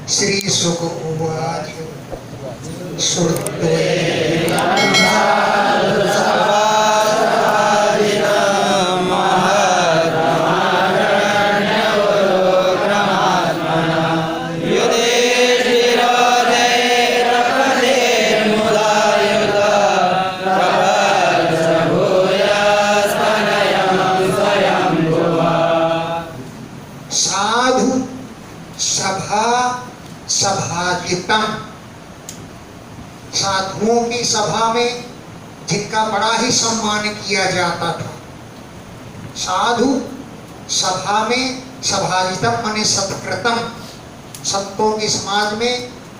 श्री शुक उवाच श्रुत्वे साधु सभा सभाजितम, साधुओं की सभा में जिनका बड़ा ही सम्मान किया जाता था। साधु सभा में सभाजितम माने सत्कृतम, संतों के समाज में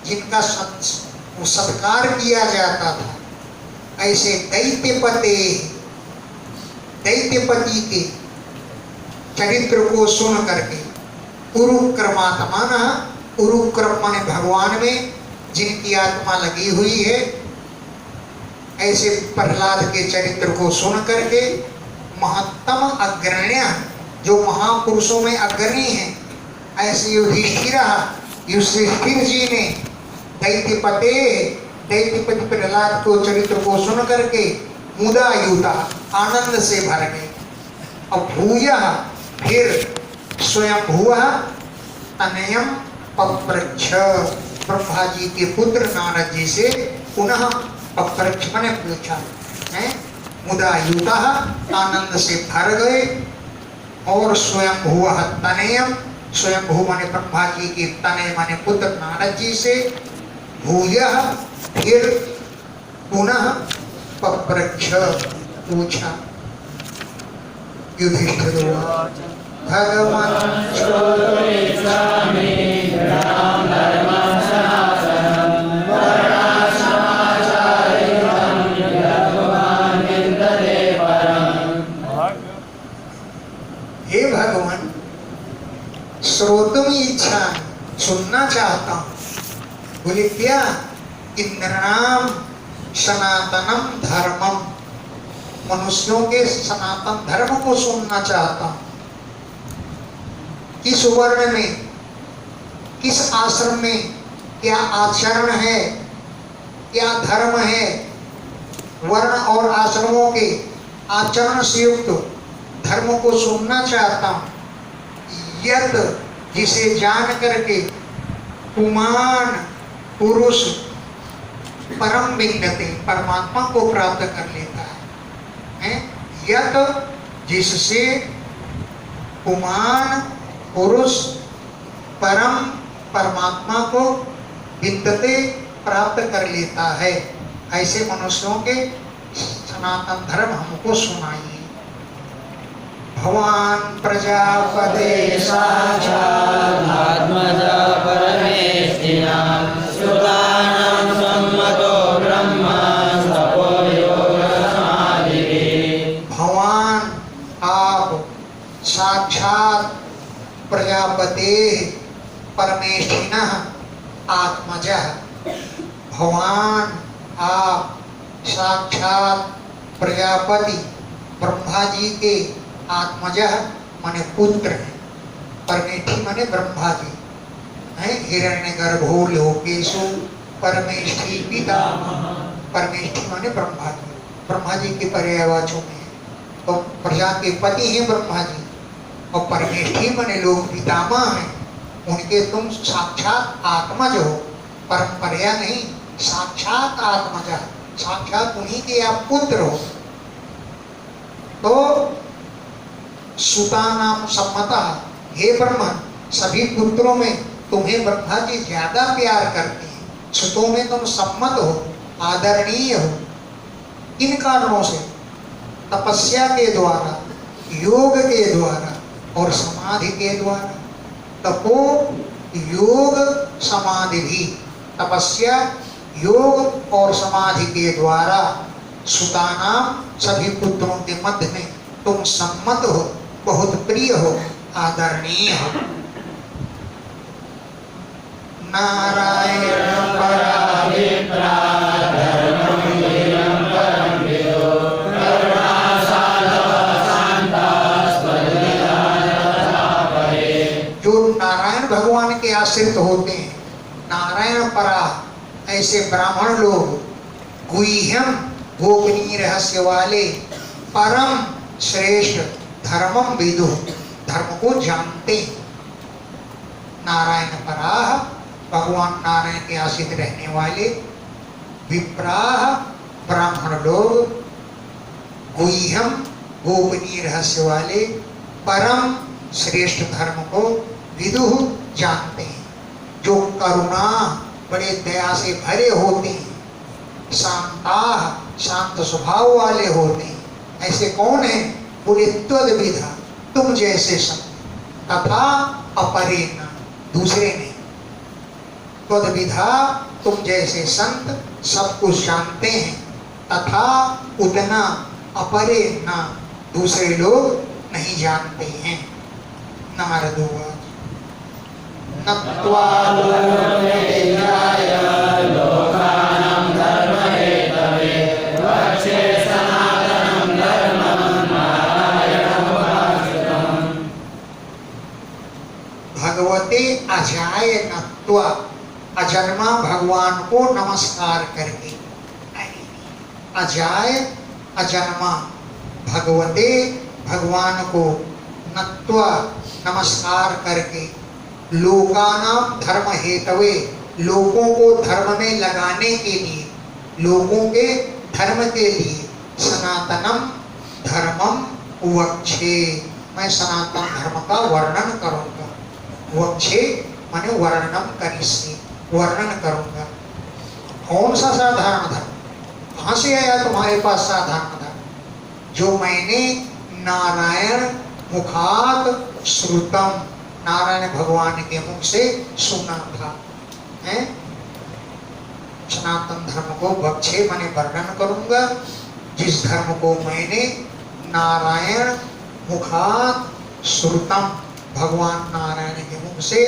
जिनका सत्कार किया जाता था। ऐसे दैत्यपति के चरित्र को सुन करके उरुक्रमात्मा, उरुक्रम माने भगवान में जिनकी आत्मा लगी हुई है, ऐसे प्रहलाद के चरित्र को सुन करके महत्तम अग्रण्य, जो महापुरुषों में अग्रणी हैं, ऐसे युधिष्ठिर जी ने दैत्यपति प्रहलाद को चरित्र को सुन करके मुदायुता आनंद से भर गए। अब भूया फिर स्वयं हुआ तनयम पप्रच्छ, ब्रह्मा जी के पुत्र नारद जी से पुनः पप्रच्छ मैंने पूछा है। मुदायुता आनंद से भर गए और स्वयं हुआ तनयम, स्वयं भू माने ब्रह्मा जी के तनय माने पुत्र नारद जी से भूयः फिर पुनः पप्रच्छ पूछा। युधिष्ठिर भगवान हे भगवान, श्रोतुम इच्छा, सुनना चाहता हूँ। बोले क्या? इंद्रनाम सनातनम धर्मम, मनुष्यों के सनातन धर्म को सुनना चाहता हूँ। किस वर्ण में, किस आश्रम में क्या आचरण है, क्या धर्म है, वर्ण और आश्रमों के आचरण से युक्त धर्म को सुनना चाहता हूँ। यत, जिसे जान करके पुमान पुरुष परम विन्दते, परमात्मा को प्राप्त कर लेता है। यत, जिससे पुमान पुरुष परम परमात्मा को विन्दते प्राप्त कर लेता है, ऐसे मनुष्यों के सनातन धर्म हमको सुनाइए। भवान प्रजापते साक्षात् आत्मजा परमेष्ठिनां सुतानां सम्मतो ब्रह्मा तपो योग समाधिः। भवान आप साक्षात प्रजापते परमेष्ठिनः आत्मजः, भवान आप साक्षात प्रजापति ब्रह्मा जी के आत्मजः माने पुत्र है। परमेष्ठी माने ब्रह्मा जी है। हिरण्यगर्भो लोकेषु परमेष्ठी पितामह, परमेष्ठी माने ब्रह्मा जी, ब्रह्मा जी के पर्यायवाचों में है। तो प्रजा के पति हैं ब्रह्मा जी, और परमेष्ठी माने लोक पितामह हैं। उनके तुम साक्षात आत्मज हो, परंपरा नहीं, साक्षात आत्मज, साक्षात उन्हीं के आप पुत्र हो। तो सुतानाम सम्मता, हे ब्रह्मा, सभी पुत्रों में तुम्हें ब्रह्मा जी ज्यादा प्यार करते हैं। सुतों में तुम सम्मत हो, आदरणीय हो। किन कारणों से? तपस्या के द्वारा, योग के द्वारा और समाधि के द्वारा। तपो योग समाधि भी, तपस्या योग और समाधि के द्वारा सुतानाम सभी पुत्रों के मध्य में तुम सम्मत हो, बहुत प्रिय हो, आदरणीय हो। नारायण जो नारायण भगवान के आश्रित होते हैं, नारायण परा, ऐसे ब्राह्मण लोग गुह्यम गोपनीय रहस्य वाले, परम श्रेष्ठ धर्मम विदु, धर्म को जानते हैं। नारायण पराह, भगवान नारायण के आश्रित रहने वाले, विप्राह ब्राह्मण लोग, गुह्यम गोपनीय रहस्य वाले, परम श्रेष्ठ धर्म को विदु जानते हैं। जो करुणा बड़े दया से भरे होते हैं, शांता शांत स्वभाव वाले होते हैं, ऐसे कौन है? बोले त्वद्विधा, तुम जैसे संत, तथा अपरे न, दूसरे नहीं। त्वद्विधा, तुम जैसे संत सब कुछ जानते हैं, तथा उतना अपरे न, दूसरे लोग नहीं जानते हैं। नारद उवाच नत्वा लोकानां धर्महेतवे वक्षे सनातनं धर्मं नारायणमुपाश्रितम्। भगवते अजाय नत्वा, अजन्मा भगवान को नमस्कार करके, अजाय अजन्मा भगवते भगवान को नत्वा नमस्कार करके, लोकानाम धर्म हेतवे, लोगों को धर्म में लगाने के लिए, लोगों के धर्म के लिए, सनातनम धर्मम वक्षे, मैं सनातन धर्म का वर्णन करूंगा। वक्षे माने वर्णनम करिष्ये, वर्णन करूंगा। कौन सा साधारण धर्म? कहां से आया तुम्हारे पास साधारण धर्म? जो मैंने नारायण मुखात श्रुतम, नारायण भगवान के मुख से सुना था, है? सनातन धर्म को वक्षे माने वर्णन करूंगा, जिस धर्म को मैंने नारायण मुखात श्रुतम, भगवान नारायण के मुख से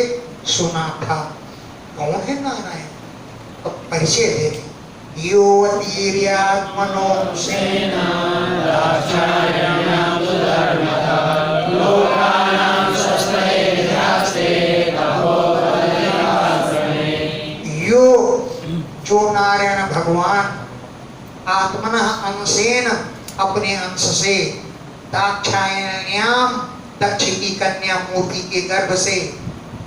सुना था। कौन है नारायण? तो परिचय दे रहे, यो वीर्यात्मनो सेना दाक्षायण्यां धर्मतः लोकानां शस्त्रैर्यास्ते तपोबलिराश्रमे। यो, जो नारायण भगवान आत्मनः अंशेन, अपने अंश से, दाक्षायण्याम, दक्ष की कन्या मूर्ति के गर्भ से,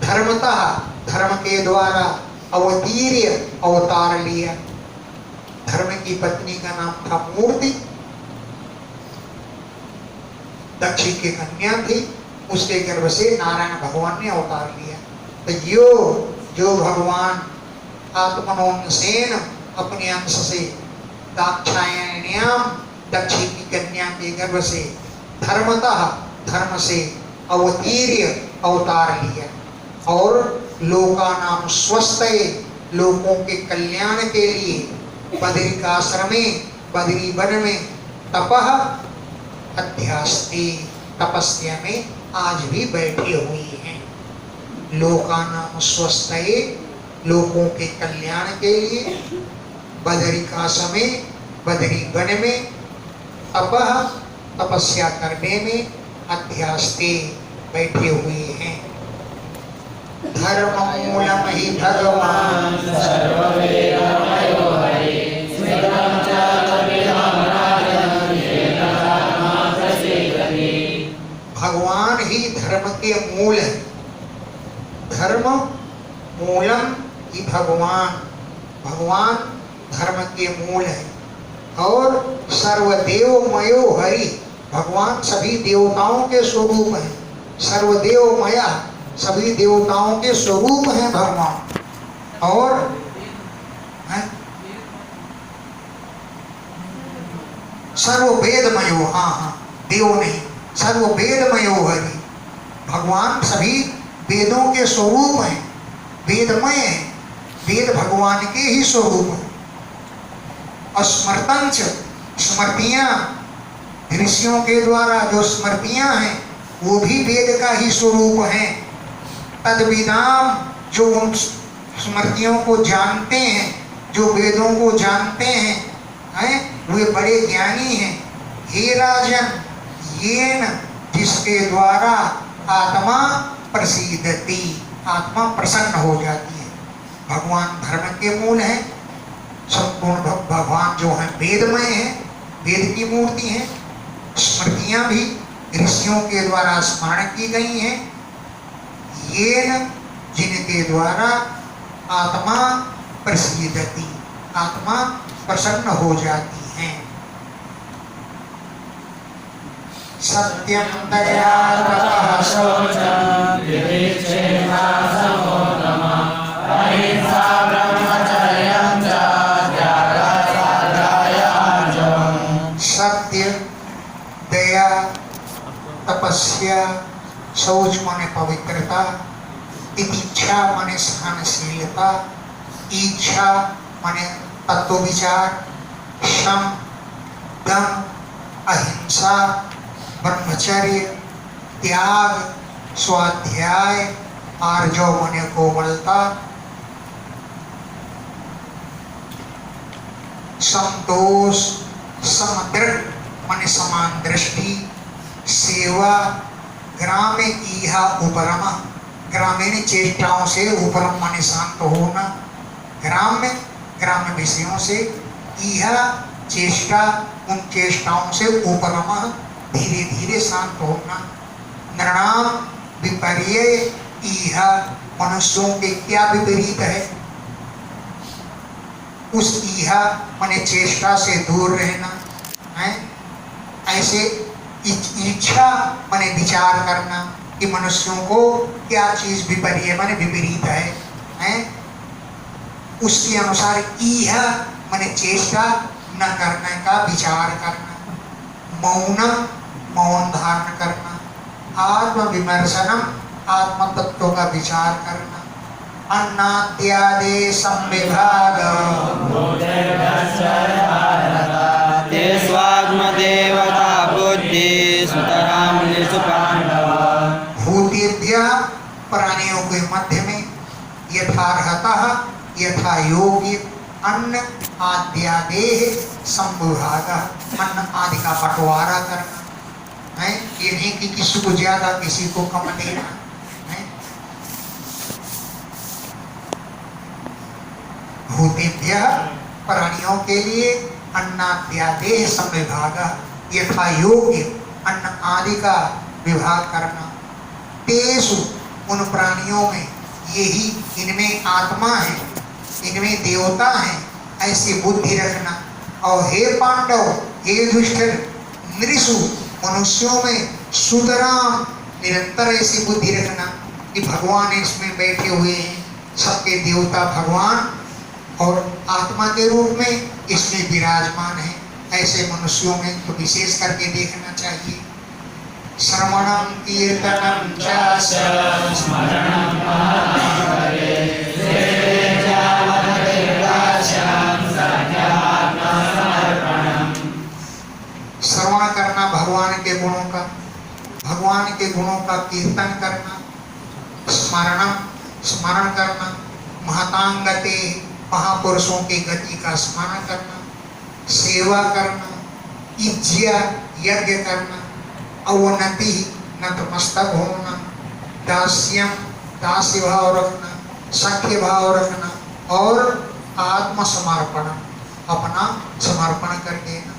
धर्मतः, धर्म के द्वारा, अवतीर्य, अवतार लिया। धर्म की पत्नी का नाम था मूर्ति, दक्ष की कन्या थी, उसके गर्भ से नारायण भगवान ने अवतार लिया। तो यो, जो भगवान आत्मनोंसेन, अपने अंश से, दाक्षायण्याम, दक्ष की कन्या के गर्भ से, धर्मतः, धर्म से, अवतीर्य, अवतार लिया, और लोकानाम स्वस्थये, लोगों के कल्याण के लिए, बदरिकाश्रमे, बदरी वन में, तपः अध्यास्ते, तपस्या में आज भी बैठे हुए हैं। लोकानाम स्वस्थये, लोगों के कल्याण के लिए, बदरिकाश्रमे, बदरी वन में, तपः तपस्या करने में, अध्यास्ते बैठे हुए हैं। धर्म मूलम ही भगवान सर्ववेदमयो हरिः स्मृतं च तद्विदं राजन् येन धर्मः प्रसीदति। भगवान ही धर्म के मूल है। धर्म मूलम ही भगवान, भगवान धर्म के मूल है। और सर्वदेवमयो हरि, भगवान सभी देवताओं के स्वरूप है। सर्वदेवमया, सभी देवताओं के स्वरूप हैं भगवान। और सर्ववेदमयो, हाँ हाँ, देव नहीं, सर्ववेदमयो हरि, भगवान सभी वेदों के स्वरूप हैं, वेदमय हैं, वेद भगवान के ही स्वरूप हैं। और स्मृतंच, स्मृतियां, ऋषियों के द्वारा जो स्मृतियां हैं वो भी वेद का ही स्वरूप हैं। तद्विदाम, जो उन स्मृतियों को जानते हैं, जो वेदों को जानते हैं, वे बड़े ज्ञानी हैं। हे राजन, येन, जिसके द्वारा आत्मा प्रसीदति, आत्मा प्रसन्न हो जाती है। भगवान धर्म के मूल है। संपूर्ण भगवान जो है वेदमय है, वेद की मूर्ति है। स्मृतियां भी ऋषियों के द्वारा स्मरण की गई हैं। ये जिनके द्वारा आत्मा प्रसीदति, आत्मा प्रसन्न हो जाती है। सत्यम दया तपः शौचम विविच्छेदा समोत्तमः अहिंसा ब्रह्मचर्यं च त्यागः स्वाध्यायः आर्जवम्। सत्य, दया, तपस्या, शौच माने पवित्रता, तितिक्षा माने सहनशीलता, इच्छा माने तत्व विचार, शम, दम, अहिंसा, ब्रह्मचर्य, त्याग, स्वाध्याय, आर्जव माने कोमलता, संतोष, समदृढ़ माने समान दृष्टि, सेवा, ग्रामे इहा उपरम, ग्रामीण चेष्टाओं से उपरम माने शांत होना, ग्राम्य विषयों से, इहा चेष्टा, उन चेष्टाओं से उपरम धीरे धीरे शांत होना, नृणाम विपर्य इहा मनुष्यों के क्या विपरीत है, उस इहा माने चेष्टा से दूर रहना है। ऐसे इच्छा माने विचार करना कि मनुष्यों को क्या चीज विपर्य माने विपरीत है? उसके अनुसार इहा माने चेष्टा न करने का विचार करना, मौनम मौन धारण करना, आत्म विमर्शनम आत्म तत्व का विचार करना, अन्नाद्यादि संविभाग ते स्वात्मदेवता बुद्धि सुतरां निषु पांडव। भूतेभ्यः प्राणियों के मध्य में यथार्हतः यथा योग्य अन्न आद्यादेह संविभाग, अन्न आदि का बंटवारा करना है। ये नहीं कि किसी को ज्यादा किसी को कम देना है। भूतेभ्यः प्राणियों के लिए अन्नाद्यादेह संविभाग, यथा योग्य अन्न आदि का विभाग करना। तेसु उन प्राणियों में, यही इनमें आत्मा है, इनमें देवता है, ऐसी बुद्धि रखना। और हे पांडव, हे युधिष्ठिर, नृषु मनुष्यों में सुतराम निरंतर ऐसी बुद्धि रखना कि भगवान इसमें बैठे हुए हैं, सबके देवता भगवान और आत्मा के रूप में इसमें विराजमान है। ऐसे मनुष्यों में तो विशेष करके देखना चाहिए। श्रवणम कीर्तनम च स्मरणं श्रवण करना भगवान के गुणों का, भगवान के गुणों का कीर्तन करना, स्मरण करना, महतांगते महापुरुषों की गति का स्मरण करना, सेवा करना, इज्या यज्ञ करना, अवनति नतमस्तक होना, दास्यम दास्य भाव रखना, सख्य भाव रखना और आत्मसमर्पण, अपना समर्पण कर देना।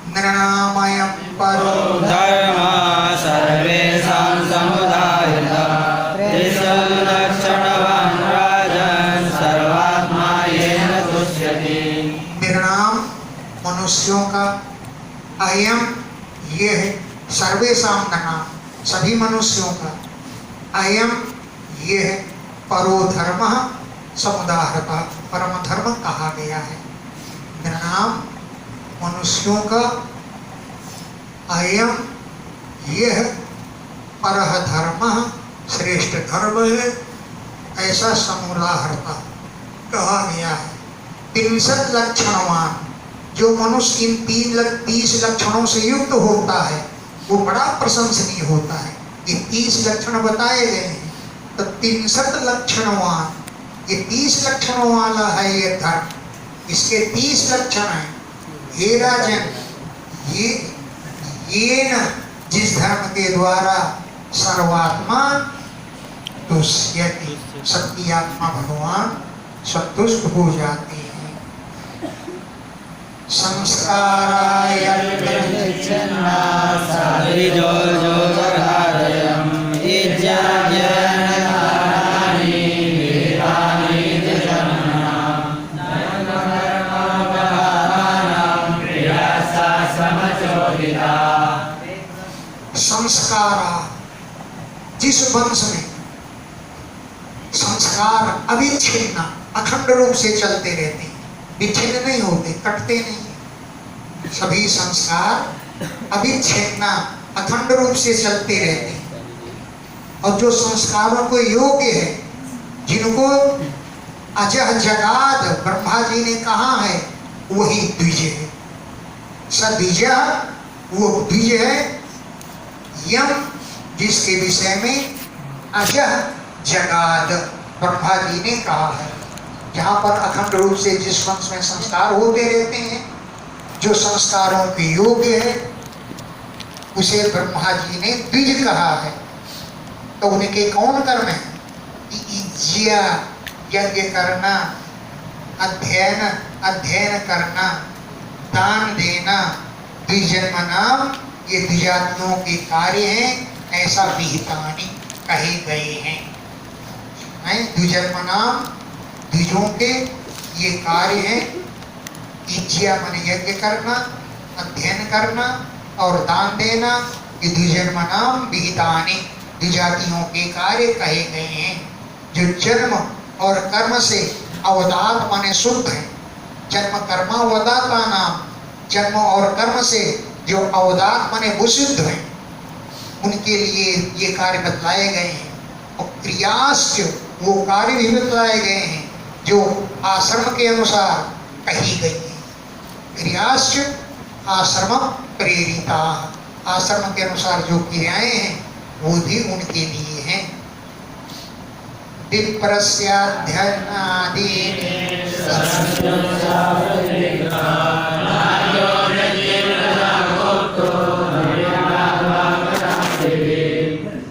नृणामयं परो धर्म सर्वेषां समुदायः त्रिशूलक्षणवान् राजन् सर्वात्मा येन तुष्यति। निर्णाम मनुष्यों का, अयम ये है, सर्वेषां नृणाम सभी मनुष्यों का, अयम ये है, परो धर्म समुदाहृतः परम धर्म कहा गया है। नृणाम मनुष्यों का, अयम यह परह धर्म श्रेष्ठ धर्म है, ऐसा समुदाहृता कहा गया है। 63 लक्षणवान, जो मनुष्य इन 30 लक्षणों से युक्त होता है वो बड़ा प्रशंसनीय होता है। ये 30 लक्षण बताए गए हैं, तो 63 लक्षणवान, ये 30 लक्षणों वाला है ये धर्म। इसके 30 लक्षण हैं। हे राजन, ये न जिस धर्म के द्वारा सर्वात्मा तुष्यति, सत्य आत्मा भगवान संतुष्ट हो जाते हैं। संस्काराय संस्कारा, जिस वंश में संस्कार अविच्छिन्न अखंड रूप से चलते रहते हैं, विच्छिन्न नहीं होते, कटते नहीं, सभी संस्कार अविच्छिन्न अखंड रूप से चलते रहते हैं। और जो संस्कारों को योग्य है, जिनको अजह जगाद ब्रह्मा जी ने कहा है, वही द्विज है। सद्विज वो द्विज है, यम जिसके विषय में अजह जगाद ब्रह्मा जी ने कहा है। जहाँ पर अखंड रूप से जिस वंश में संस्कार होते रहते हैं, जो संस्कारों के योग्य है, उसे ब्रह्मा जी ने द्विज कहा है। तो उनके कौन कर्म है? इज्या यज्ञ करना, अध्ययन करना, दान देना, द्विजन्म नाम, ये द्विजातियों के कार्य हैं, ऐसा विहितानि कहे गए हैं। द्विजन्म नाम, द्विजों के ये कार्य हैं। इज्या मन यज्ञ करना, अध्ययन करना और दान देना, ये द्विजन्म नाम विहितानि द्विजातियों के कार्य कहे गए हैं। जो जन्म और कर्म से अवदात माने शुद्ध है, जन्म कर्मावदाता नाम, जन्म और कर्म से जो अवदात माने विशुद्ध है, उनके लिए ये कार्य बतलाए गए हैं। और क्रियाश्च वो कार्य भी बतलाए गए हैं जो आश्रम के अनुसार कही गई है। क्रियाश्च आश्रम प्रेरिता, आश्रम के अनुसार जो क्रियाएं हैं वो भी उनके लिए हैं। विप्रस्याध्ययनादि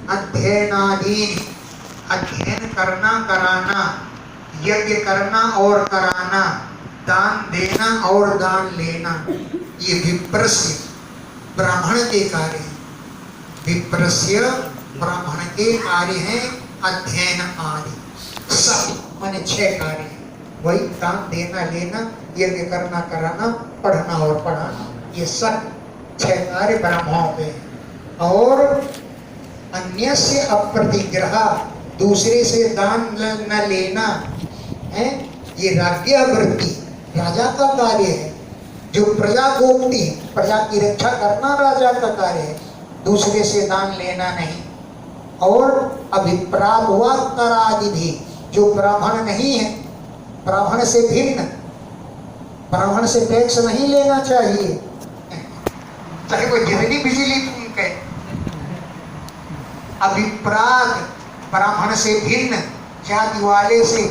अध्ययनादि, अध्ययन करना कराना, यज्ञ करना और कराना, दान देना और दान लेना, ये विप्रस्य ब्राह्मण के कार्य हैं। विप्रस्य ब्राह्मण के कार्य हैं। अध्ययन आदि सब माने 6 कार्य हैं। वही दान देना लेना, यज्ञ करना कराना, पढ़ना और पढ़ाना, ये सब 6 कार्य ब्राह्मणों के हैं। और अन्य से अप्रतिग्रह, दूसरे से दान न लेना है, ये राज्यावृत्ति राजा का कार्य है। जो प्रजा गोपती, प्रजा की रक्षा करना राजा का कार्य है, दूसरे से दान लेना नहीं। और अभिप्रात हुआ करादि भी, जो ब्राह्मण नहीं है, ब्राह्मण से भिन्न, ब्राह्मण से टैक्स नहीं लेना चाहिए, चाहे वो जितनी बिजली तुम कहे। अभिप्रात ब्राह्मण से भिन्न जाति वाले से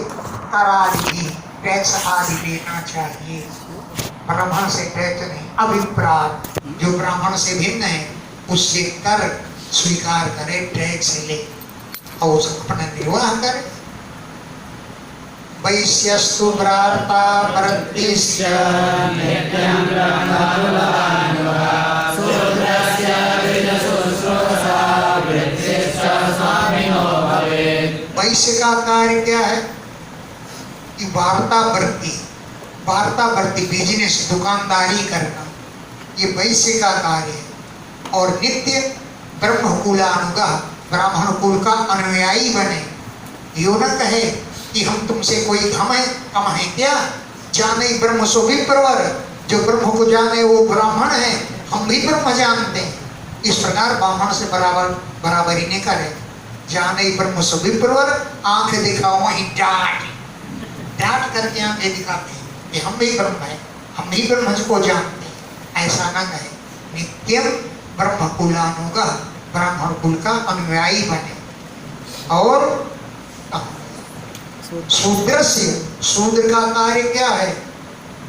करादि भी, टैक्स आदि लेना चाहिए। ब्राह्मण से टैक्स नहीं, अभिप्रात जो ब्राह्मण से भिन्न है उससे कर स्वीकार करे, टैक्स ले और अपना निर्वाह करे। वैश्यस्तु भ्राता भरतिश्च नित्यं ब्रह्मकुलानुगा शूद्रस्य विदुषुश्रूषा वृत्तिश्च स्वामिनो भवेत्। वैश्य का कार्य क्या है कि वार्तावृत्ति, वार्तावृत्ति बिजनेस, दुकानदारी करना, ये वैश्य का कार्य है। और नित्य ब्रह्मकुलानुगा, ब्राह्मण कुल का अनुयायी बने। यो न कहे कि हम तुमसे कोई कम है क्या, जाने ब्रह्म सो विप्रवर, जो ब्रह्म को जाने वो ब्राह्मण है, हम भी ब्रह्म जानते हैं। इस प्रकार ब्राह्मण से बराबरी नहीं करे। जाने ब्रह्म सो विप्रवर, आंख दिखाओ वहीं डांट करके आंखें दिखाते हैं कि हम भी ब्रह्म है, हम भी ब्रह्म को जानते हैं, ऐसा ना कहे। नित्यम ब्रह्मकुलानुगा, ब्राह्मण कुल का अनुयायी बने। और शूद्र से, शूद्र का कार्य क्या है?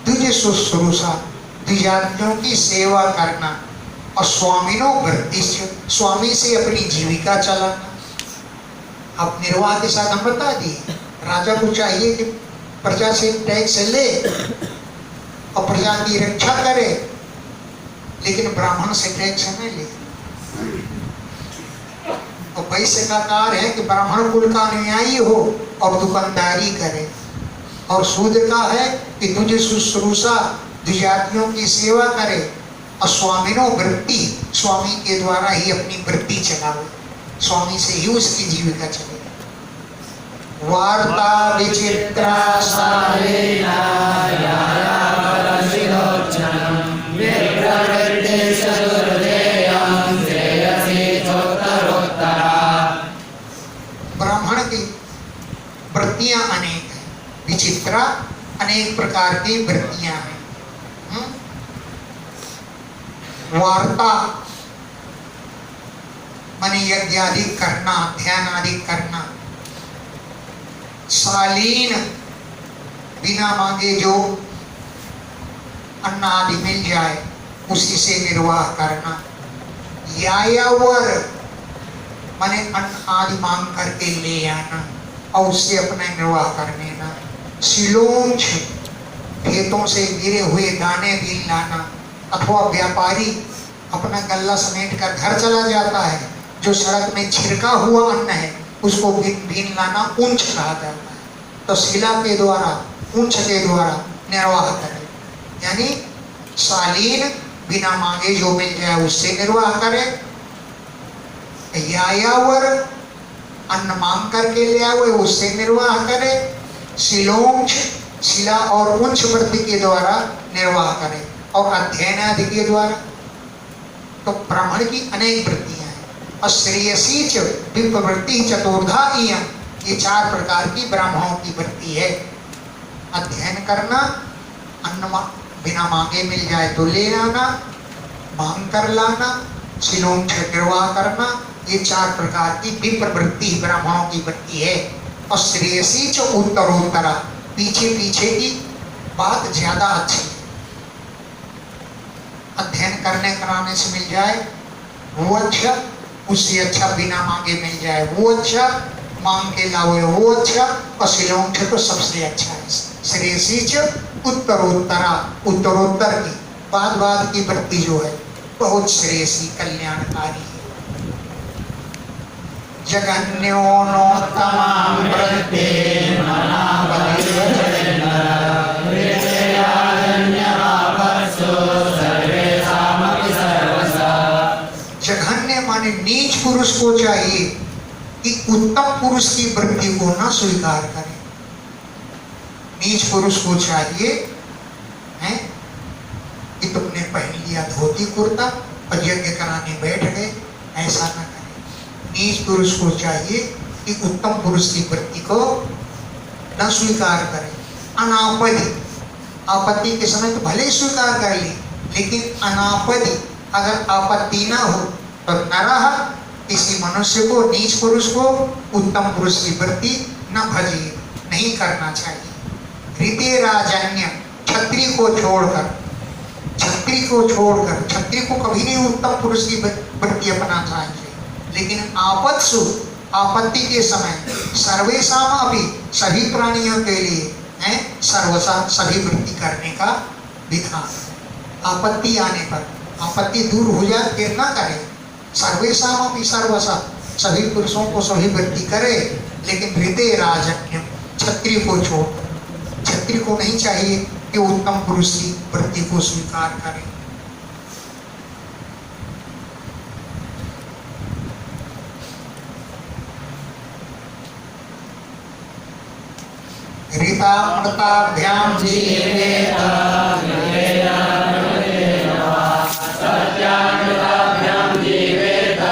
द्विज शुश्रूषा, द्विजातियों की सेवा करना। और स्वामिनो वृत्ति, स्वामी से अपनी जीविका चलाना। अब निर्वाह के साथ हम बता दिए, राजा को चाहिए कि प्रजा से टैक्स ले और प्रजा की रक्षा करे, लेकिन ब्राह्मण से टैक्स नहीं ले। और वैश्य का कार्य है कि ब्राह्मण कुल का न्यायी हो और दुकानदारी करे, और शूद्र का है कि तुझे शुश्रूषा द्विजातियों की सेवा करे, और स्वामिनो वृत्ति, स्वामी के द्वारा ही अपनी वृत्ति चलावे, स्वामी से ही उसकी जीविका चले। वार्ता विचित्रा सारेना यायावरशिरोचनं विप्रवृत्तिश्चतुर्देयं श्रेयसी चोत्तरोत्तरा। ब्राह्मण की वृत्तियां अनेक हैं, विचित्रा अनेक प्रकार की वृत्तियां हैं। वार्ता माने यज्ञ आदि करना, ध्यान आदि करना। शालीन बिना मांगे जो अन्न आदि मिल जाए उसी से निर्वाह करना। यायावर माने अन्न आदि मांग करके ले आना और उससे अपना निर्वाह कर लेना। शिलोंच खेतों से गिरे हुए दाने बीन लाना, अथवा व्यापारी अपना गल्ला समेट कर घर चला जाता है, जो सड़क में छिड़का हुआ अन्न है उसको बीन लाना ऊंच कहा जाता है। तो शिला के द्वारा, ऊंच के द्वारा निर्वाह करे, यानी शालीन बिना मांगे जो मिल जाए उससे निर्वाह करे। यायावर अन्न मांग करके ले आए उससे निर्वाह करे। शिलोंच शिला और उंच वृत्ति के द्वारा निर्वाह करे, और अध्ययन आदि के द्वारा। तो ब्राह्मण की अनेक वृत्तियां हैं। और श्रेयसी च विप्रवृत्ति चतुर्धा इयं, ये 4 प्रकार की ब्राह्मणों की वृत्ति है। अध्ययन करना, अन्न बिना मांगे मिल जाए तो ले आना, मांग कर लाना, शिलोंच निर्वाह करना, ये 4 प्रकार की विप्रवृत्ति ब्राह्मणों की वृत्ति है। और श्रेयसी च उत्तरोत्तरा, पीछे पीछे की बात ज्यादा अच्छी है। अध्ययन करने कराने से मिल जाए वो अच्छा, उससे अच्छा बिना मांगे मिल जाए वो अच्छा, मांग के लावे वो अच्छा, और शिलोंच तो सबसे अच्छा है। श्रेयसी च उत्तरोत्तरा, उत्तरोत्तर की बाद की वृत्ति जो है बहुत श्रेयसी कल्याणकारी है। जगन्योनोत्तमां वृत्तिं जघन्य माने नीच पुरुष को चाहिए कि उत्तम पुरुष की वृत्ति को न स्वीकार करे। नीच पुरुष को चाहिए है कि तुमने पहन लिया धोती कुर्ता और यज्ञ कराने बैठ गए, ऐसा न करे। नीच पुरुष को चाहिए कि उत्तम पुरुष की वृत्ति को न स्वीकार करे। अनापदि, आपत्ति के समय तो भले ही स्वीकार कर ली, लेकिन अनापदि अगर आपत्ति ना हो तो नरह, किसी मनुष्य को, नीच पुरुष को उत्तम पुरुष की वृत्ति न भजिए, नहीं करना चाहिए। ऋते राजन्य, क्षत्रिय को छोड़कर, क्षत्रिय को कभी नहीं उत्तम पुरुष की वृत्ति अपना चाहिए। लेकिन आपत्सु, आपत्ति के समय, सर्वेषाम अपि, सभी प्राणियों के लिए है सर्वसा, सभी वृत्ति करने का विधान। आपत्ति आने पर, आपत्ति दूर हो जाए फिर ना करे। सर्वेषाम अपि सर्वसा, सभी पुरुषों को सभी वृत्ति करे, लेकिन ऋते राजन्य, क्षत्रिय को छोड़, क्षत्रिय को नहीं चाहिए कि उत्तम पुरुष की वृत्ति को स्वीकार करे। ऋतामृताभ्यां जीवेत सत्यामृताभ्यां जीवेत न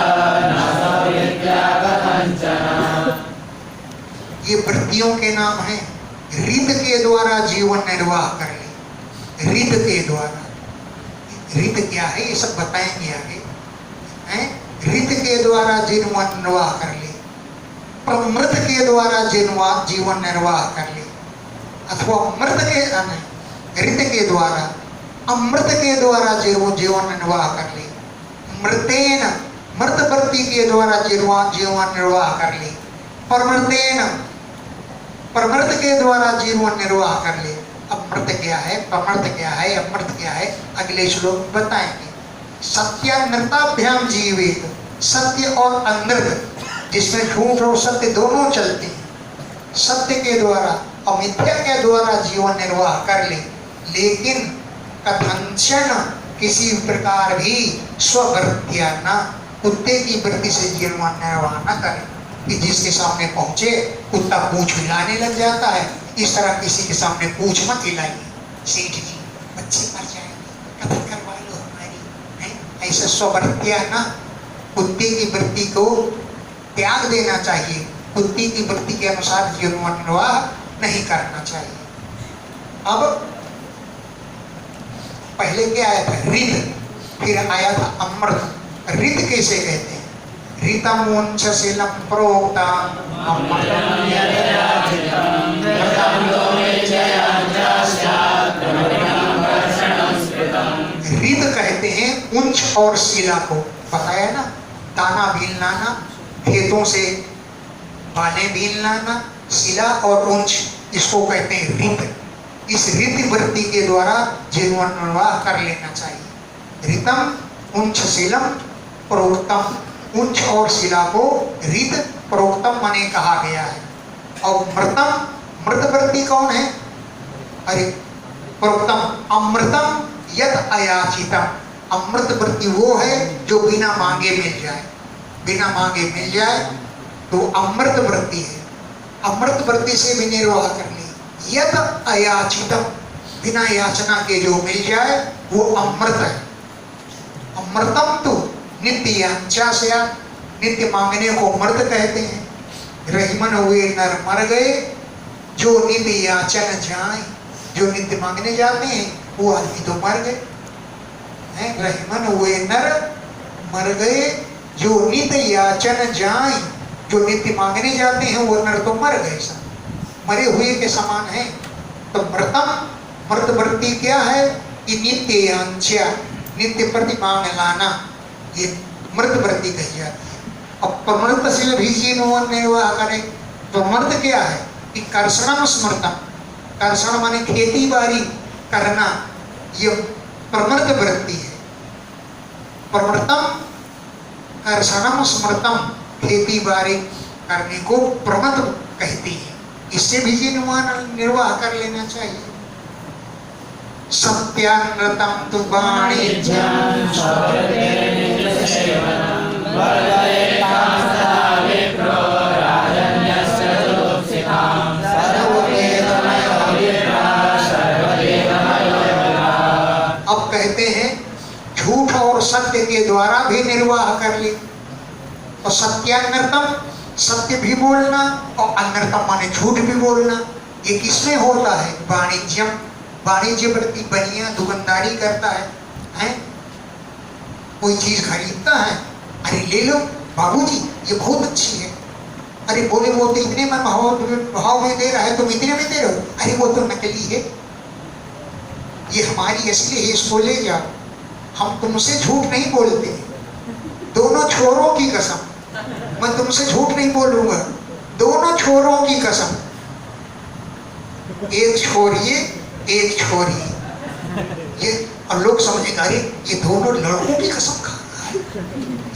सविद्या कथंचन। ये वृत्तियों के नाम हैं। ऋत के द्वारा जीवन निर्वाह कर ले, ऋत के द्वारा। ऋत क्या है ये सब बताएंगे आगे। ऋत के द्वारा जीवन निर्वाह कर ले, प्रमृत के द्वारा जीवन निर्वाह कर ले, अथवा मृत के ऋत के द्वारा, अमृत के द्वारा जीवन निर्वाह कर ले। मृतेन, मृत वृत्ति के द्वारा जीवन निर्वाह कर ले। प्रमृतेन, प्रमृत के द्वारा जीवन निर्वाह कर ले। अमृत क्या है, प्रमृत क्या है, अमृत क्या है, अगले श्लोक बताएंगे। सत्यानृताभ्याम जीवेत, सत्य और अनृत जिसमें झूठ और सत्य दोनों चलते हैं, सत्य के द्वारा और मिथ्या के द्वारा जीवन निर्वाह कर ले, लेकिन कथंचन किसी प्रकार भी स्ववृत्तिया न, कुत्ते की वृत्ति से जीवन निर्वाह न करे कि जिसके सामने पहुंचे कुत्ता पूंछ हिलाने लग जाता है। इस तरह किसी के सामने पूंछ मत हिलाइए। सेठ जी बच्चे मर जाएंगे, कथन करवा लो हमारी, नहीं ऐसे स्ववृत्तिया न, कुत्ते की वृत्ति को त्याग देना चाहिए, कुत्ते की वृत्ति के अनुसार जीवन निर्वाह नहीं करना चाहिए। अब पहले क्या आया था, ऋत, फिर आया था अमृत। ऋत कैसे कहते हैं, ऋतम वंशशीलम प्रोक्तम अमृतम यदयाचितम ऋतम ऋत कहते हैं उंच और शिला को, बताया ना, दाना बीन लाना, खेतों से बालें बीन लाना, शिला और उंच, इसको कहते हैं ऋत। इस ऋत वृत्ति के द्वारा जीवन निर्वाह कर लेना चाहिए। ऋतम उंच शीलम प्रोक्तम, उंच और शिला को ऋत प्रोक्तम माने कहा गया है। और मृतम, मृत वृत्ति कौन है, अरे प्रोक्तम अमृतम यद अयाचितम, अमृत वृत्ति वो है जो बिना मांगे मिल जाए, बिना मांगे मिल जाए तो अमृत वृत्ति है। अमृत वृत्ति से भी निर्वाह कर ले। यद अयाचितम, बिना याचना के जो मिल जाए वो अमृत है। अमृतम तो नित्य यांचा से, नित्य मांगने को अमृत कहते हैं। रहीमन हुए नर मर गए, जो नित्य याचन जाए, जो नित्य मांगने जाते हैं वो आदमी तो मर गए हैं। रहीमन हुए नर मर गए, जो नित्य याचन जाए, जो नित्य मांगने जाते हैं वो नर तो मर गए, सब मरे हुए के समान है। तो मृतम, मृत वृत्ति क्या है कि नित्य यांचा, नित्य प्रति मांग लाना, ये मृत वृत्ति कही जाती है। अब प्रमृत से भी जीवन निर्वाह करें तो मृत क्या है कि कर्षणम स्मृतम, कर्षण माने खेती बाड़ी करना, ये प्रमृत वृत्ति है। प्रमृतम कर्षणम स्मृतम, खेती बाड़ी करने को प्रमृत कहती है। इससे भी जीवन निर्वाह कर लेना चाहिए। सत्यानृतम तु वाणिज्यं अब कहते हैं झूठ और सत्य के द्वारा भी निर्वाह कर ले। तो सत्यानृतम, सत्य भी बोलना, और अनृतम माने झूठ भी बोलना। ये किसमें होता है, वाणिज्यम, वाणिज्य वृत्ति, बनिया दुकानदारी करता है? कोई चीज खरीदता है, अरे ले लो बाबूजी ये बहुत अच्छी है, अरे बोले वो तो इतने में भाव में दे रहा है, तुम इतने में दे रहे हो, अरे वो तो नकली है, ये हमारी असली है, इसको ले जाओ। हम तुमसे झूठ नहीं बोलते, दोनों छोरों की कसम, मैं तुमसे झूठ नहीं बोलूंगा, दोनों छोरों की कसम, एक छोरिए एक छोरी, ये और लोग समझेंगे अरे ये दोनों लड़कों की कसम खा रहा है,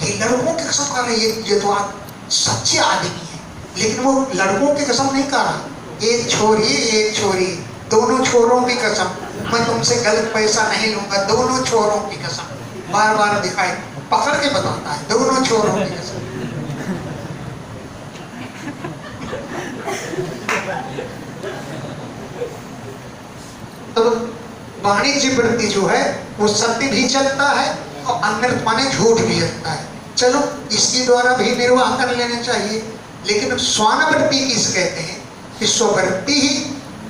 ये लड़कों की कसम खा रहा है, ये तो आप सच्चे आदमी है, लेकिन वो लड़कों की कसम नहीं खा रहा, एक छोरी, दोनों छोरों की कसम, मैं तुमसे गलत पैसा नहीं लूंगा, दोनों छोरों की कसम, बार बार दिखाए, पकड़ के बताता है, दोनों छोरों की कसम। तो वाणिज्य वृत्ति जो है वो सत्य भी चलता है और अनर्थ माने झूठ भी चलता है। चलो इसके द्वारा भी निर्वाह कर लेना चाहिए। लेकिन स्वान वृत्ति किस कहते हैं? स्ववृत्ति ही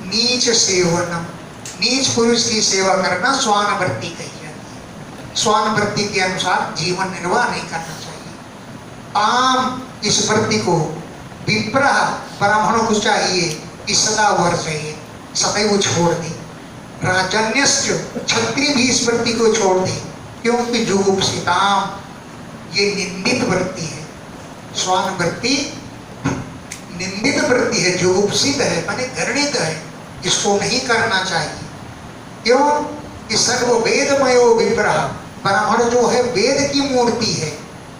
नीच सेवनम, नीच पुरुष की सेवा करना स्वान वृत्ति कही जाती है। स्वान वृत्ति के अनुसार जीवन निर्वाह नहीं करना चाहिए। आम इस वृत्ति को विप्रह ब्राह्मणों को चाहिए कि सदा वर्जयेत्, सदैव छोड़ दे। राजन्यस्य क्षत्रिय भी इस वृत्ति को छोड़ दे, क्योंकि जुगुप्सिताम ये निंदित वृत्ति है। स्वान वृत्ति निंदित वृत्ति है, जुगुप्सित है, माने घृणित है, इसको नहीं करना चाहिए। क्यों कि सर्व वेदमयो विप्रह, ब्राह्मण जो है वेद की मूर्ति है,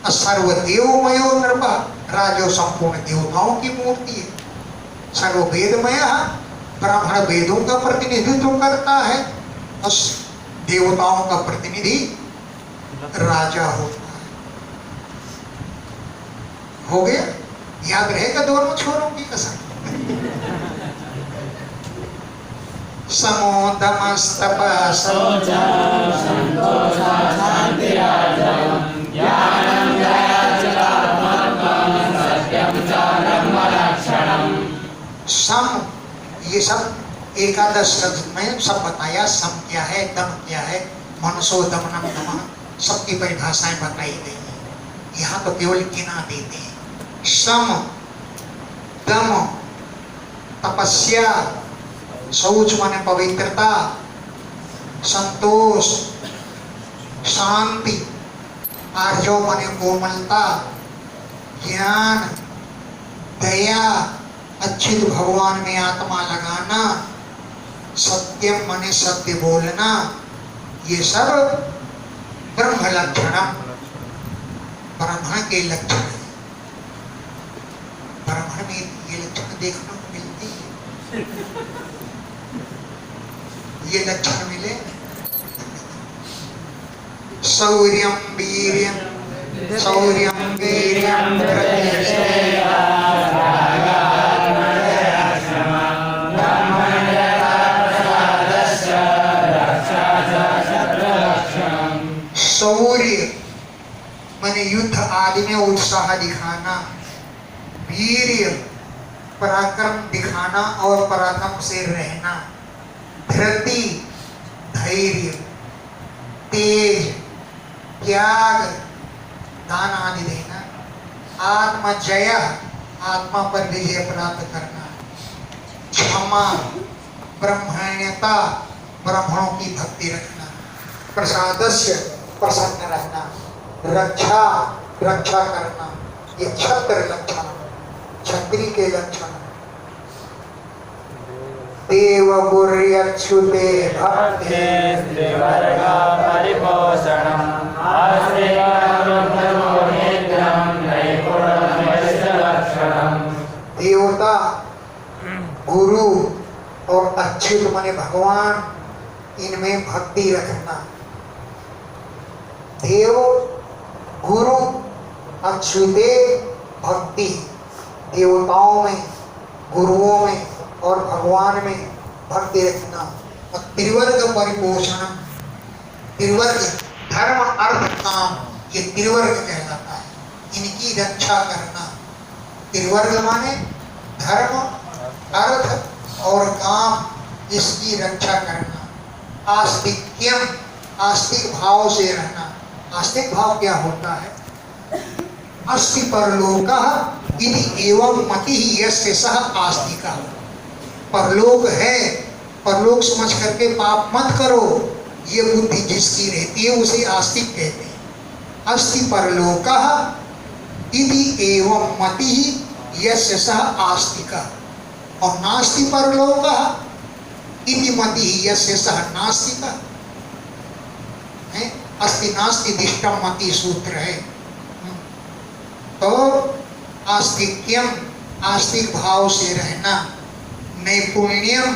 और सर्वदेवमयो नृप, राजो संपूर्ण देवताओं की मूर्ति है। सर्व वेदमय ब्राह्मण वेदों का प्रतिनिधित्व करता है, और देवताओं का प्रतिनिधि राजा होता है। हो गया? याद रहेगा दोनों छोरों की कसम। समो दमस्तप शौचम संतोषा शांतिराजम ज्ञानम दया चिदात्मकम सत्यम च धर्मलक्षणम। सम, ये सब एकादश में सब बताया। सम क्या है, दम क्या है, मनसो दमनम दमः, सबकी परिभाषाएं बताई गई हैं। यहाँ तो केवल गिना देते हैं। सम, दम, तपस्या, शौच माने पवित्रता, संतोष, शांति, आर्जव माने कोमलता, ज्ञान, दया, अच्युत भगवान में आत्मा लगाना, सत्यम माने सत्य बोलना, ये सब ब्रह्म लक्षणम, ब्रह्म के लक्षण है। ब्रह्म में ये लक्षण देखने को मिलती है, ये लक्षण मिले। शौर्यम वीर्यम, शौर्यम वीर्यम प्रतिष्ठेया, शौर्य माने युद्ध आदि में उत्साह दिखाना, वीर्य पराक्रम दिखाना और पराक्रम से रहना, धृति धैर्य, तेज, त्याग, दान आदि देना, आत्मजय आत्मा पर विजय प्राप्त करना, क्षमा, ब्रह्मण्यता ब्राह्मणों की भक्ति रखना, प्रसादस्य प्रसन्न रहना, रक्षा रक्षा करना, ये क्षत्र लक्षण, क्षत्रिय के लक्षण। देवगुर्यच्युते भक्ते त्रिवर्गा परिपोषणम् आश्रयं नेत्रं नैपुणं वैश्यलक्षणम्। देवता, गुरु और अच्युत माने भगवान, इनमें भक्ति रखना। देव, गुरु, अच्युते भक्ति, देवताओं में, गुरुओं में और भगवान में भक्ति रखना। और त्रिवर्ग परिपोषण, त्रिवर्ग धर्म अर्थ काम, ये त्रिवर्ग कहलाता है, इनकी रक्षा करना। त्रिवर्ग माने धर्म, अर्थ और काम, इसकी रक्षा करना। आस्तिक्यम, आस्तिक भाव से रहना। आस्तिक भाव क्या होता है? अस्ति परलोकः इति एवं मति यस्य सः आस्तिकः। परलोक है, परलोक समझ करके पाप मत करो, ये बुद्धि जिसकी रहती है उसे आस्तिक कहते हैं। अस्ति परलोकः इति एवं मति यस्य सः आस्तिकः, और नास्ति परलोकः इति मति यस्य सः नास्तिकः। अस्ति नास्ति दिष्टम मति सूत्र है। तो आस्तिक्यम, आस्तिक भाव से रहना। नैपुण्यम,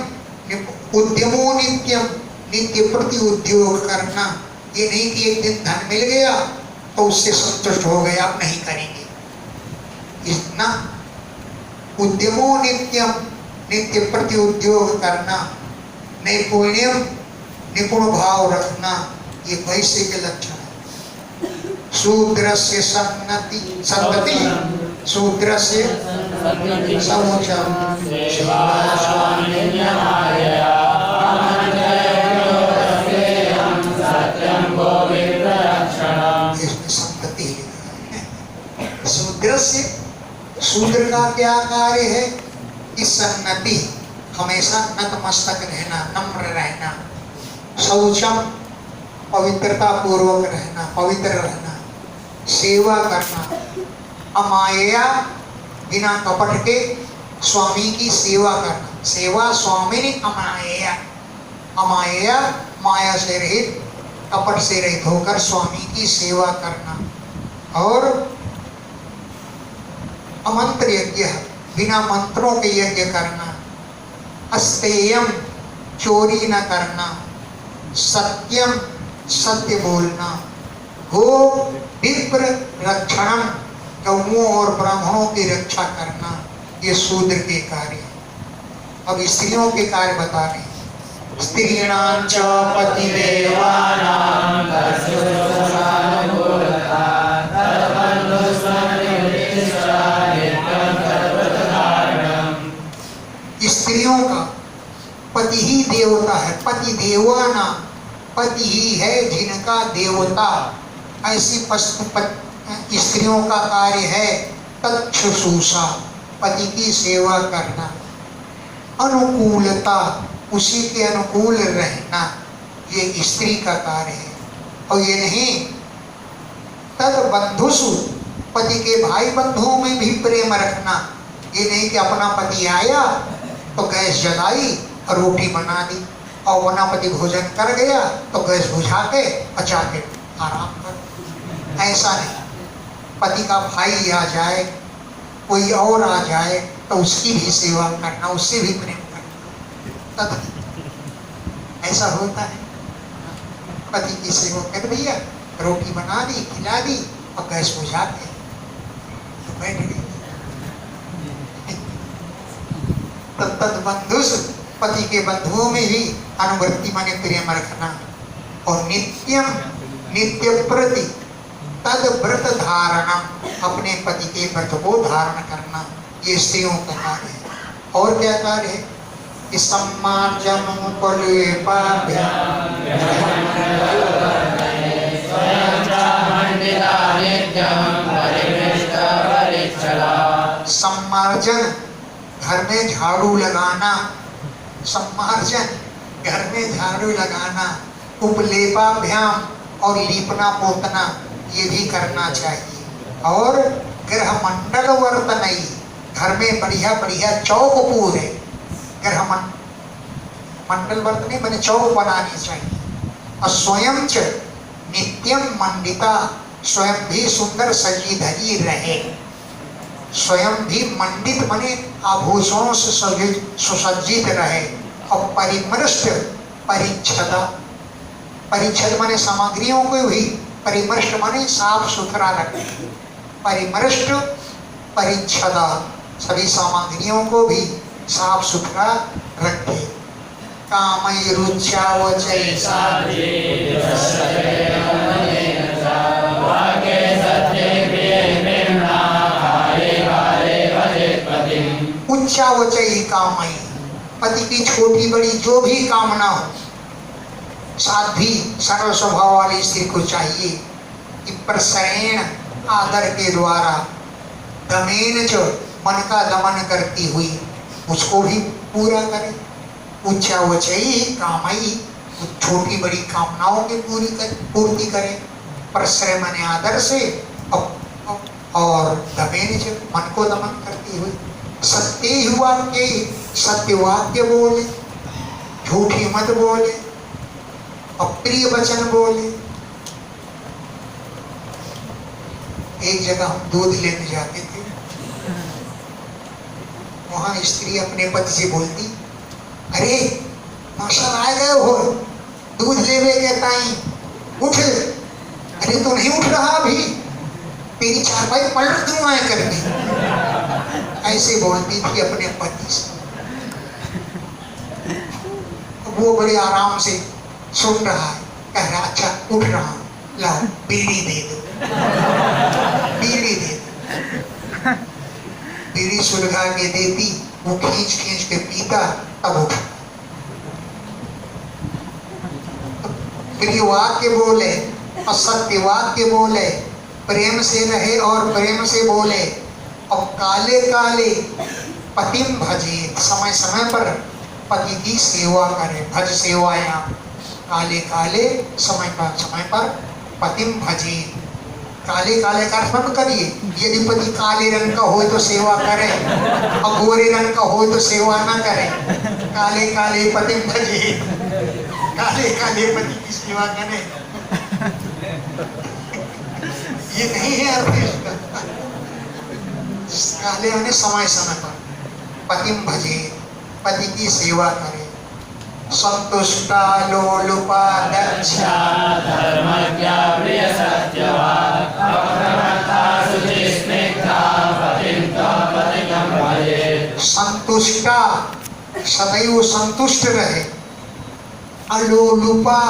उद्यमो नित्यम, नित्य प्रति उद्योग करना। ये नहीं कि एक दिन धन मिल गया तो उससे संतुष्ट हो गया, अब नहीं करेंगे, इतना। उद्यमो नित्यम, नित्य प्रति उद्योग करना। नैपुण्यम, निपुण भाव रखना, ये वैश्य के लक्षण है। शूद्रस्य सन्नति, सन्नति, शूद्रस्य समुचम, इसमें संपत्ति। शूद्रस्य, शूद्र का क्या कार्य है? कि सन्नति, हमेशा नतमस्तक रहना, नम्र रहना। शौचम, पवित्रता पूर्वक रहना, पवित्र रहना। सेवा करना, अमाया, बिना कपट के स्वामी की सेवा करना। सेवा स्वामिनी अमाया, अमाया माया से रहित, कपट से रहित होकर स्वामी की सेवा करना। और अमंत्र यज्ञ, बिना मंत्रों के यज्ञ करना। अस्तेयम, चोरी न करना। सत्यम, सत्य बोलना। गो विप्र रक्षणम, गौओं और ब्राह्मणों की रक्षा करना। ये शूद्र के कार्य। अब स्त्रियों के कार्य बता रहे हैं। स्त्रीणां च पतिदेवानां स्त्रियों का पति ही देवता है। पति देवाना, पति ही है जिनका देवता। ऐसी स्त्रियों का कार्य है तत्शुश्रूषा, पति की सेवा करना। अनुकूलता, उसी के अनुकूल रहना, ये स्त्री का कार्य है। और ये नहीं, तद बंधुसु, पति के भाई बंधुओं में भी प्रेम रखना। ये नहीं कि अपना पति आया तो गैस जलाई और रोटी बना दी, और वना पति भोजन कर गया तो गैस बुझा के पचा के आराम कर। ऐसा नहीं, पति का भाई आ जाए, कोई और आ जाए तो उसकी भी सेवा करना, उससे भी प्रेम करना। तब ऐसा होता है। पति की सेवा कर भैया, रोटी बना दी, खिला दी और गैस बुझा के तो बैठ गई। तद बंधुस, पति के बंधुओं में भी अनुवृत्ति माने प्रेम रखना। और नित्यम, नित्य प्रति तद व्रत धारणम, अपने पति के व्रत को धारण करना। ये स्त्रियों का कार्य है। और क्या कार्य है? सम्मार्जन, घर में झाड़ू लगाना। सम्मार्जन, घर में झाड़ू लगाना। उपलेपाभ्याम, और लीपना पोतना, ये भी करना चाहिए। और गृह मंडल वर्तनई, घर में बढ़िया बढ़िया चौक पूरे। गृह मंडल वर्तने मैंने चौक बनानी चाहिए। और स्वयं च नित्यम मंडिता, स्वयं भी सुंदर सजी धजी रहे। स्वयं भी मंडित बने, आभूषणों से सुसज्जित रहे। और परिमृष्ट, परिच्छदा, परिच्छद माने सामग्रियों को भी, परिमृष्ट माने साफ सुथरा रखे। परिमृष्ट परिच्छदा, सभी सामग्रियों को भी साफ सुथरा रखे। कामय रुचावचै उच्चावचई कामई, पति की छोटी बड़ी जो भी कामना हो, साध्वी सरल स्वभाव वाली स्त्री को चाहिए कि प्रसरेण, आदर के द्वारा, दमेन च, मन का दमन करती हुई उसको भी पूरा करे। उच्चावचई कामई, छोटी बड़ी कामनाओं की पूर्ति करे। प्रसरे माने आदर से, और दमेन च, मन को दमन करती हुई। सत्य वाक्य, सत्य वाक्य बोले, झूठी मत बोले, अप्रिय वचन बोले। एक जगह हम दूध लेने जाते थे, वहां स्त्री अपने पति से बोलती, अरे मास्टर आ गए हो, दूध लेवे के टाइम उठ। अरे तो नहीं उठ रहा अभी, तेरी चारपाई पलट दूंगा मैं करके। ऐसे बोलती थी अपने पति से। वो बड़े आराम से सुन रहा है, कह रहा अच्छा उठ रहा हूं, लाओ बीड़ी दे दो, बीड़ी दे दो। बीड़ी सुलगा के देती, वो खींच खींच के पीता, तब उठा। प्रिय वाक्य बोले, असत्य वाक्य बोले, प्रेम से रहे और प्रेम से बोले। और काले काले पतिम भजे, समय समय पर पति की सेवा करे। भज सेवायाम, काले काले समय पर पतिम भजे, काले काले का अर्थ मत करिए। यदि पति काले रंग का हो तो सेवा करे और गोरे रंग का हो तो सेवा ना करे। काले काले पति भजे, काले काले पति की सेवा करे, ये नहीं है अर्थ इसका। काले होने समय समय पर पतिम भजे, पति की सेवा करे। संतुष्टा लोलुपा दक्षा धर्मज्ञा प्रिय सत्यवान् अप्रमत्ता शुचिस्निग्धा पतिं त्वं पतितं भजे। संतुष्टा सदैव संतुष्ट रहे, अलोलुपा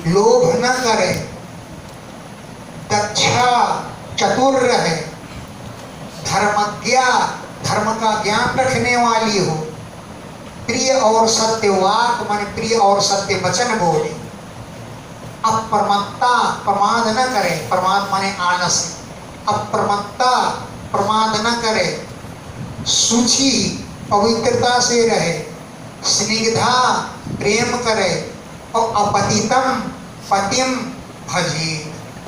लोभ न करे, दक्षा चतुर रहे, धर्मज्ञा धर्म का ज्ञान रखने वाली हो, प्रिय और सत्य वाक माने प्रिय और सत्य वचन बोले, अप्रमत्ता प्रमाद न करे, प्रमाद माने आलस, अप्रमत्ता प्रमाद न करे, शुचि पवित्रता से रहे, स्निग्धा प्रेम करे और अपतितम पतिम भजे।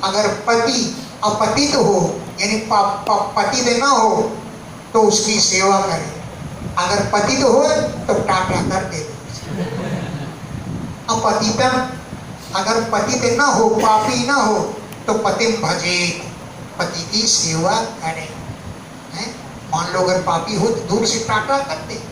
अगर पति अपतित हो यानी पतित न हो तो उसकी सेवा करे, अगर पतित हो तो टाटा कर दे। अपतितम अगर पतित न हो, पापी न हो तो पतिम भजे, पति की सेवा करे। मान लो अगर पापी हो तो दूर से टाटा कर दे।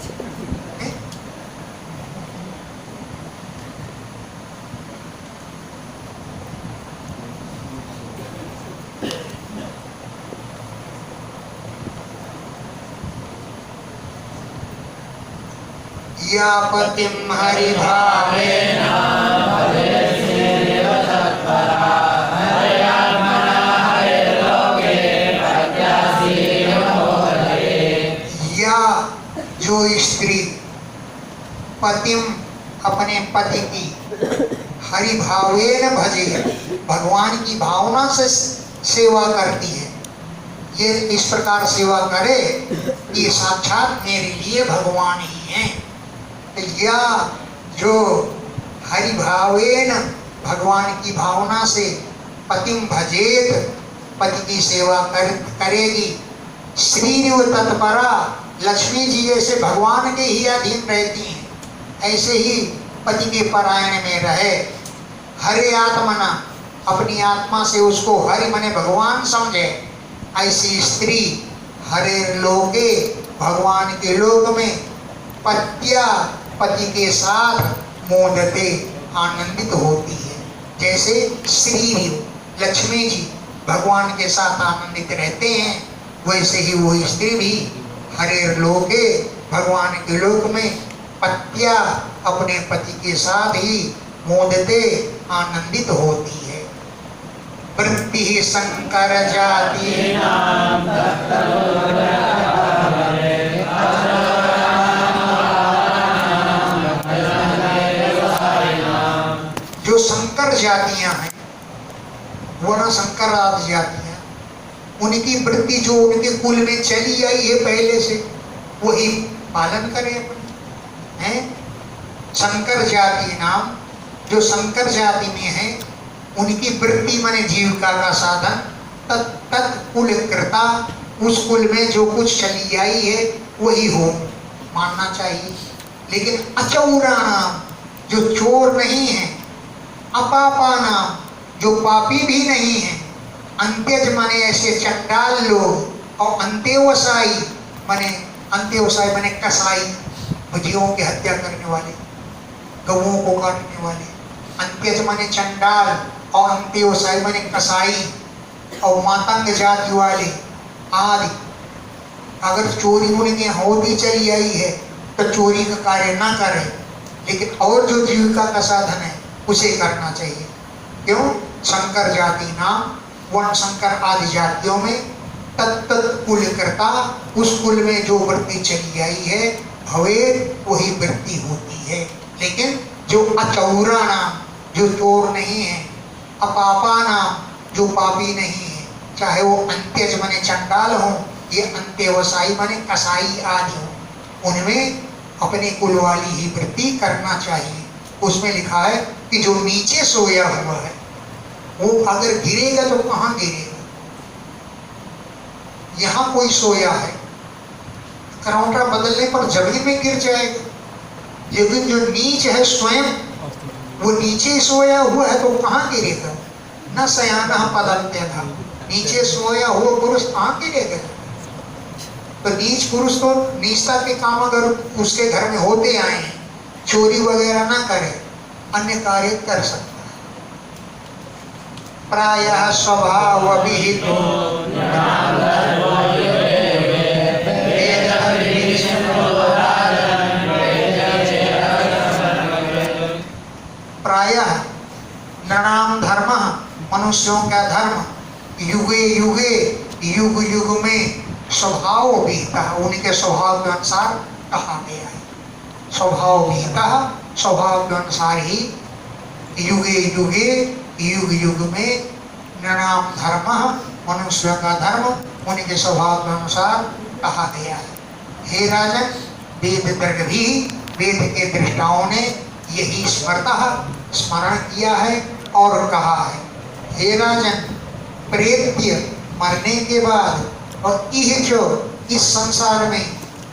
या पतिम हरिभावेन भजेदेव तत्परा हरियात्मना हरिलोके प्रत्याशीव मोदये। या जो स्त्री पतिम अपने पति की हरिभावेन भजे भगवान की भावना से सेवा करती है, ये इस प्रकार सेवा करे कि साक्षात मेरे लिए भगवान ही हैं। या जो हरिभावेन भगवान की भावना से पतिम भजेत पति की सेवा करेगी, श्रीनिव तत्परा लक्ष्मी जी जैसे भगवान के ही अधीन रहती हैं, ऐसे ही पति के परायण में रहे। हरे आत्मना अपनी आत्मा से उसको हरि मने भगवान समझे, ऐसी स्त्री हरे लोके भगवान के लोक में पत्या पति के साथ मोदते आनंदित होती है। जैसे श्री लक्ष्मी जी भगवान के साथ आनंदित रहते हैं, वैसे ही वो स्त्री भी हरे लोके भगवान के लोक में पत्या अपने पति के साथ ही मोदते आनंदित होती है। वृत्ति शंकर जाति नाम जो शंकर जातियां हैं, वर्ण शंकर आदि जातियां, उनकी वृत्ति जो उनके कुल में चली आई है पहले से, वही पालन करें अपने। हैं शंकर जाति नाम जो शंकर जाति में है, उनकी वृत्ति माने जीविका का साधन तत् कुल कृता, उस कुल में जो कुछ चली आई है वही हो मानना चाहिए। लेकिन अचौरा नाम जो चोर नहीं है, अपापा नाम जो पापी भी नहीं है, अंत्यज माने ऐसे चंडाल लोग, और अंत्यवसायी माने कसाई, भुजियों की हत्या करने वाले, गौओं को काटने वाले। अंत्यज माने चंडाल और अंत्यवसायी माने कसाई और मातंग जाति वाले आदि। अगर चोरी उनके होती चली आई है तो चोरी का कार्य ना करें, लेकिन और जो जीविका का साधन है उसे करना चाहिए। क्यों? शंकर जाति नाम वर्ण शंकर आदि जातियों में तत्त कुल करता, उस कुल में जो वृत्ति चली आई है भवेद वही वृत्ति होती है। लेकिन जो अचौरा नाम जो चोर नहीं है, अपापा नाम जो पापी नहीं है, चाहे वो अंत्यज माने चंडाल हो, ये अंत्यवसायी माने कसाई आदि हो, उनमें अपने कुल वाली ही वृत्ति करना चाहिए। उसमें लिखा है कि जो नीचे सोया हुआ है वो अगर गिरेगा तो कहाँ गिरेगा? यहाँ कोई सोया है, करौंटा बदलने पर जमीन में गिर जाएगा। लेकिन जो नीच है स्वयं, वो नीचे सोया हुआ है तो कहाँ गिरेगा? न शयानः पदन्त्यः, नीचे सोया हुआ पुरुष कहाँ गिरेगा? तो नीच पुरुष तो नीचता के काम अगर उसके घर में होते आए हैं, चोरी वगैरह ना करे, अन्य कार्य कर सकता है। प्रायः स्वभाव विहितो प्रायः नृणाम धर्म, मनुष्यों का धर्म युगे युगे युग युग में स्वभाव विहिता, उनके स्वभाव के अनुसार कहा गया है। स्वभाव विहिता, स्वभाव के अनुसार ही युगे युगे युग युग में नृणाम धर्म, मनुष्य का धर्म उनके स्वभाव के अनुसार कहा गया है। हे राजन, वेद दर्ग भी, वेद के दृष्टाओं ने यही स्मरण किया है और कहा है। हे राजन, प्रेत्य मरने के बाद और यह जो इस संसार में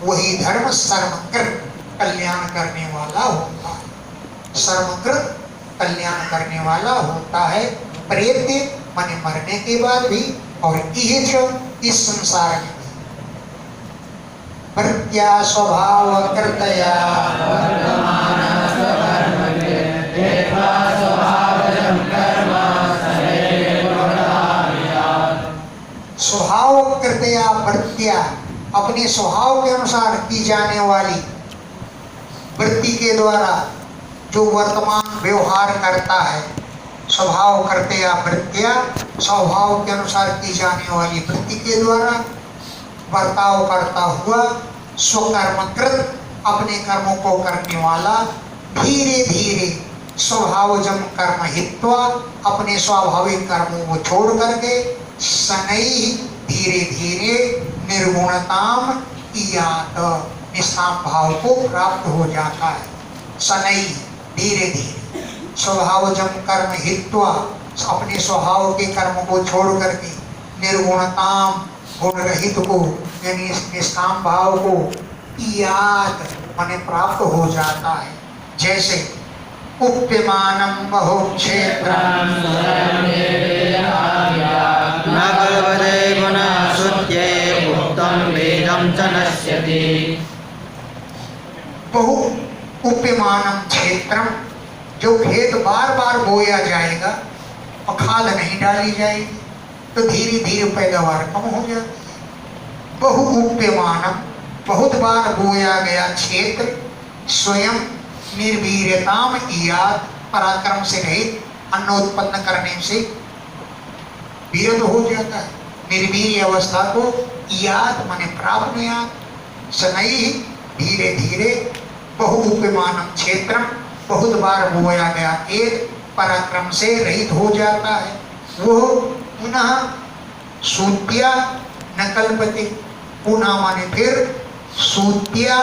वही धर्म सर्वकृत कल्याण करने वाला होता है। सर्वकृत कल्याण करने वाला होता है। प्रेत्य माने मरने के बाद भी और यह जो इस संसार में प्रत्या स्वभाव कृतया स्वभाव कृतया वृत्तिया, अपने स्वभाव के अनुसार की जाने वाली वृत्ति के द्वारा जो वर्तमान व्यवहार करता है, स्वभाव कृतया वृत्तिया, स्वभाव के अनुसार की जाने वाली वृत्ति के द्वारा बर्ताव करता हुआ स्वकर्मकृत, अपने कर्मों को करने वाला, धीरे धीरे स्वभावजम कर्म हित्वा, अपने स्वाभाविक कर्मों को छोड़ करके शनैः धीरे धीरे निर्गुणताम इयात, निष्काम भाव को प्राप्त हो जाता है। शनैः धीरे धीरे स्वभावजम कर्म हित्वा, अपने स्वभाव के कर्म को छोड़ करके निर्गुणताम, गुण रहित को यानी निष्काम भाव को इयात माने प्राप्त हो जाता है। जैसे उप्यमानम बहुक्षेत्रम न कल्पते पुनः श्रुत्यै उक्तं वेदं च नश्यति। बहु उप्यमानम क्षेत्रम, जो खेत बार बार बोया जाएगा और खाद नहीं डाली जाएगी तो धीरे धीरे पैदावार कम हो जाती है। बहु उप्यमानम, बहुत बार बोया गया क्षेत्र, स्वयं निर्वीर्यताम इयात, पराक्रम से रहित अन्न उत्पन्न करने से विरत हो जाता है। निर्वीर्य अवस्था को इयात माने प्राप्त नहीं आत। शनैः धीरे धीरे, बहु उप्यमानम क्षेत्रम, बहुत बार बोया गया खेत पराक्रम से रहित हो जाता है। वो पुनः सूत्या न कल्पते, पुनः माने फिर सूत्या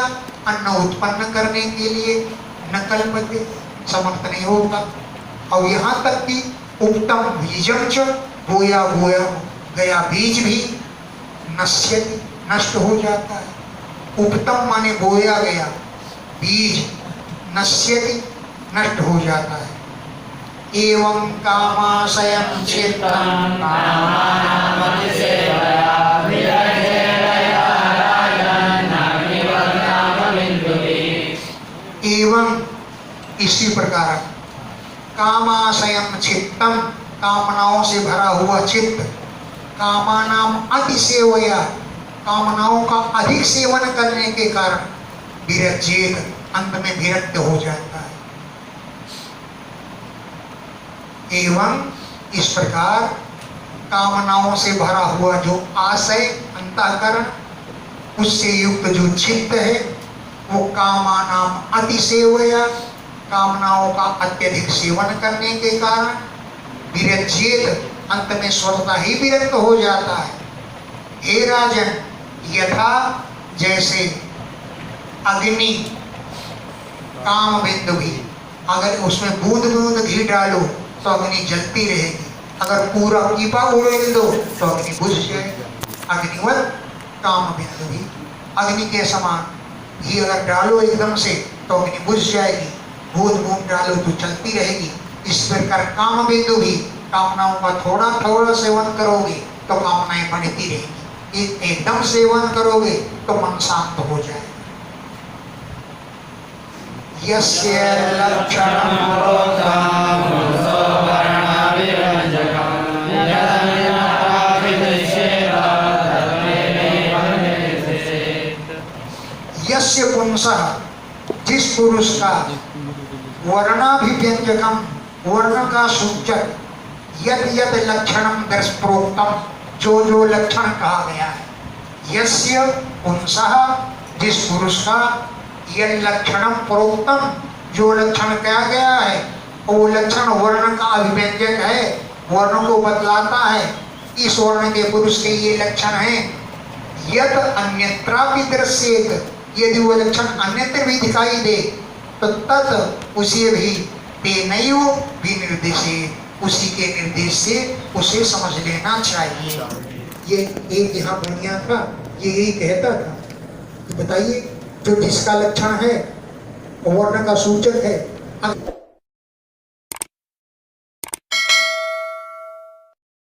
अन्न उत्पन्न करने के लिए न कल्पते, समर्थ नहीं होता। और यहाँ तक कि उक्तम बीजम च, बोया बोया गया बीज भी नश्यति, नष्ट हो जाता है। उक्तम माने बोया गया बीज, नश्यति नष्ट हो जाता है। एवं कामाशयं चित्तं एवं इसी प्रकार कामाशयं चित्तम, कामनाओं से भरा हुआ चित्त, कामानाम अतिसेवया, कामनाओं का अधिक सेवन करने के कारण विरज्येत, अंत में विरक्त हो जाता है। एवं इस प्रकार कामनाओं से भरा हुआ जो आशय अंतःकरण, उससे युक्त जो चित्त है वो कामानाम अतिसेवया, कामनाओं का अत्यधिक सेवन करने के कारण विरज्येत, अंत में स्वतः ही विरक्त हो जाता है। हे राजन, यथा जैसे अग्नि काम बिंदु भी, अगर उसमें बूंद बूंद घी डालो तो अग्नि जलती रहेगी, अगर पूरा कीपा उड़ेल दो तो अग्नि बुझ जाएगा। अग्निवत काम बिंदु भी, अग्नि के समान घी अगर डालो एकदम से तो अग्नि बुझ जाएगी, बूंद बूंद डालो तो चलती रहेगी। इस प्रकार काम बिंदु भी, कामनाओं का थोड़ा थोड़ा सेवन करोगे तो कामनाएं बढ़ती रहेगी, एकदम सेवन करोगे तो मन शांत हो जाए। यस्य लक्षणं यस्य पुंसः, जिस पुरुष का वर्णाभिव्यंजकम, वर्ण का सूचक, यद यद लक्षणम दर्श प्रोक्तम, जो जो लक्षण कहा गया है। यस्य पुंसः, जिस पुरुष का, यद लक्षणम प्रोक्तम, जो लक्षण कहा गया है, वो लक्षण वर्ण का अभिव्यंजक है, वर्ण को बतलाता है। इस वर्ण के पुरुष के ये लक्षण है। यद अन्यत्रापि दृश्येत, यदि वो लक्षण अन्यत्र भी दिखाई दे तो तत् उसे भी तेनैव विनिर्देशेत, उसी के निर्देश से उसे समझ लेना चाहिए। ये एक यहाँ बढ़िया था, ये यही कहता था कि बताइए जो जिसका लक्षण है वर्ण का सूचक है,